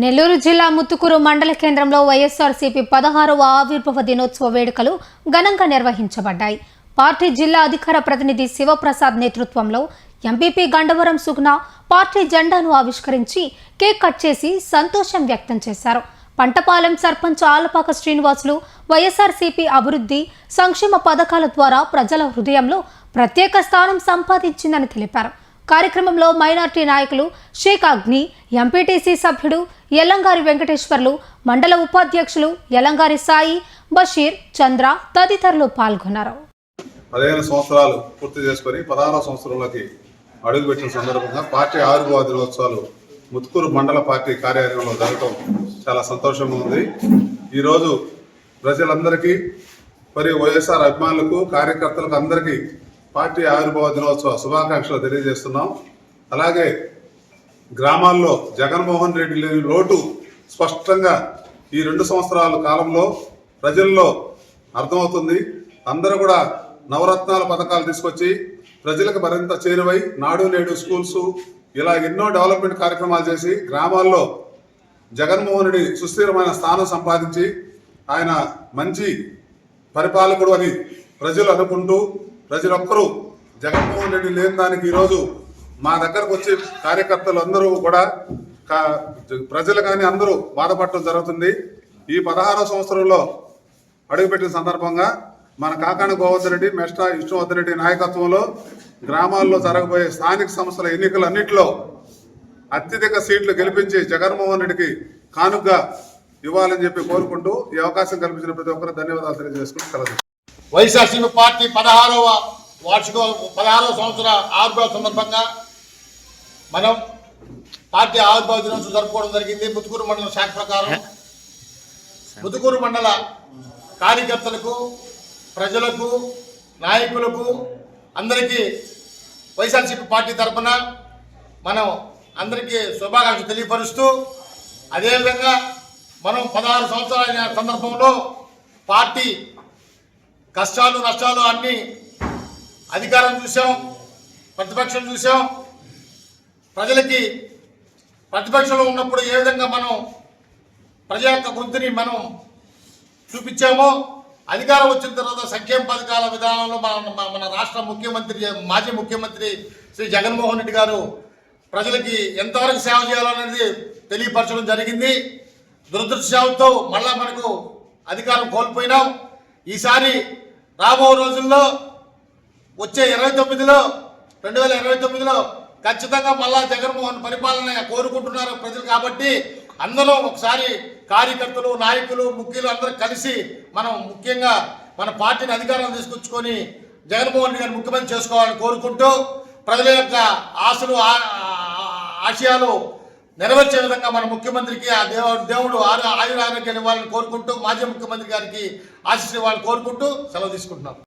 నెల్లూరు జిల్లా ముత్తుకూరు మండల కేంద్రంలో వైఎస్ఆర్సీపీ 16వ ఆవిర్భావ దినోత్సవ వేడుకలు ఘనంగా నిర్వహించబడ్డాయి. పార్టీ జిల్లా అధికార ప్రతినిధి శివప్రసాద్ నేతృత్వంలో ఎంపీపీ గండవరం సుగుణ పార్టీ జెండాను ఆవిష్కరించి కేక్ కట్ చేసి సంతోషం వ్యక్తం చేశారు. పంటపాలెం సర్పంచ్ ఆలపాక శ్రీనివాసులు వైఎస్ఆర్సీపీ అభివృద్ధి సంక్షేమ పథకాల ద్వారా ప్రజల హృదయంలో ప్రత్యేక స్థానం సంపాదించిందని తెలిపారు. కార్యక్రమంలో మైనార్టీ నాయకులు షేక్ అగ్ని, ఎంపీటీసీ సభ్యుడు యలంగారి వెంకటేశ్వర్లు, మండల ఉపాధ్యక్షులు యలంగారి సాయి, బషీర్, చంద్ర తదితరులు పాల్గొన్నారు. 15 సంవత్సరాలు పూర్తి చేసుకుని 16వ సంవత్సరంలోకి అడుగుపెట్టిన సందర్భంగా పార్టీ ఆవిర్భావ దినోత్సవాలు ముత్తుకూరు మండల పార్టీ కార్యాలయంలో జరగడం చాలా సంతోషంగా ఉంది. ఈరోజు ప్రజలందరికీ మరియు వైఎస్ఆర్ అభిమానులకు కార్యకర్తలకు అందరికీ పార్టీ ఆవిర్భావ దినోత్సవ శుభాకాంక్షలు తెలియజేస్తున్నాం. అలాగే గ్రామాల్లో జగన్మోహన్ రెడ్డి లేని లోటు స్పష్టంగా ఈ 2 సంవత్సరాల కాలంలో ప్రజల్లో అర్థమవుతుంది. అందరూ కూడా నవరత్నాల పథకాలు తీసుకొచ్చి ప్రజలకు మరింత చేరువై నాడు నేడు స్కూల్స్ ఇలా ఎన్నో డెవలప్మెంట్ కార్యక్రమాలు చేసి గ్రామాల్లో జగన్మోహన్ రెడ్డి సుస్థిరమైన స్థానం సంపాదించి ఆయన మంచి పరిపాలకుడు అని ప్రజలు అనుకుంటూ ప్రజలొక్కరూ జగన్మోహన్ రెడ్డి లేని దానికి ఈరోజు మా దగ్గరకు వచ్చి కార్యకర్తలు అందరూ కూడా ప్రజలు కానీ అందరూ బాధపడటం జరుగుతుంది. ఈ 16వ సంవత్సరంలో అడుగుపెట్టిన సందర్భంగా మన కాకాణ గోవర్ధన్ రెడ్డి, మెస్టా విష్ణువర్ధన్ రెడ్డి నాయకత్వంలో గ్రామాల్లో జరగబోయే స్థానిక సంస్థల ఎన్నికలన్నింటిలో అత్యధిక సీట్లు గెలిపించి జగన్మోహన్ రెడ్డికి కానుకగా ఇవ్వాలని చెప్పి కోరుకుంటూ ఈ అవకాశం కల్పించిన ప్రతి ఒక్కరు ధన్యవాదాలు తెలియజేసుకుని సెలవు. వైఎస్ఆర్సీపీ పార్టీ 16వ సంవత్సర ఆవిర్భావ సందర్భంగా మనం పార్టీ ఆవిర్భావ దినోత్సవం జరుపుకోవడం జరిగింది. ముత్తుకూరు మండల శాఖ ప్రకారం ముత్తుకూరు మండల కార్యకర్తలకు, ప్రజలకు, నాయకులకు అందరికీ వైఎస్ఆర్సీపీ పార్టీ తరఫున మనం అందరికీ శుభాకాంక్షలు తెలియపరుస్తూ, అదేవిధంగా మనం 16 సంవత్సరాల సందర్భంలో పార్టీ కష్టాలు నష్టాలు అన్నీ అధికారం చూసాం, ప్రతిపక్షం చూసాం. ప్రజలకి ప్రతిపక్షంలో ఉన్నప్పుడు ఏ విధంగా మనం ప్రజల యొక్క గొంతుని మనం చూపించామో, అధికారం వచ్చిన తర్వాత సంక్షేమ పథకాల విధానంలో మన రాష్ట్ర ముఖ్యమంత్రి, మాజీ ముఖ్యమంత్రి శ్రీ జగన్మోహన్ రెడ్డి గారు ప్రజలకి ఎంతవరకు సేవ చేయాలనేది తెలియపరచడం జరిగింది. దురదృష్టంతో మళ్ళా మనకు అధికారం కోల్పోయినాం. ఈసారి రాబో రోజుల్లో వచ్చే 2029లో ఖచ్చితంగా మళ్ళా జగన్మోహన్ పరిపాలన కోరుకుంటున్నారు ప్రజలు. కాబట్టి అందరూ ఒకసారి కార్యకర్తలు, నాయకులు, ముఖ్యులు అందరూ కలిసి మనం ముఖ్యంగా మన పార్టీని అధికారం తీసుకొచ్చుకొని జగన్మోహన్ రెడ్డి గారిని ముఖ్యమంత్రి చేసుకోవాలని కోరుకుంటూ, ప్రజల యొక్క ఆశలు ఆశయాలు నెరవేర్చే విధంగా మన ముఖ్యమంత్రికి ఆ దేవుడు ఆయురారోగ్యాన్ని ఇవ్వాలని కోరుకుంటూ, మాజీ ముఖ్యమంత్రి గారికి ఆశీస్సులు ఇవ్వాలని కోరుకుంటూ సెలవు తీసుకుంటున్నాం.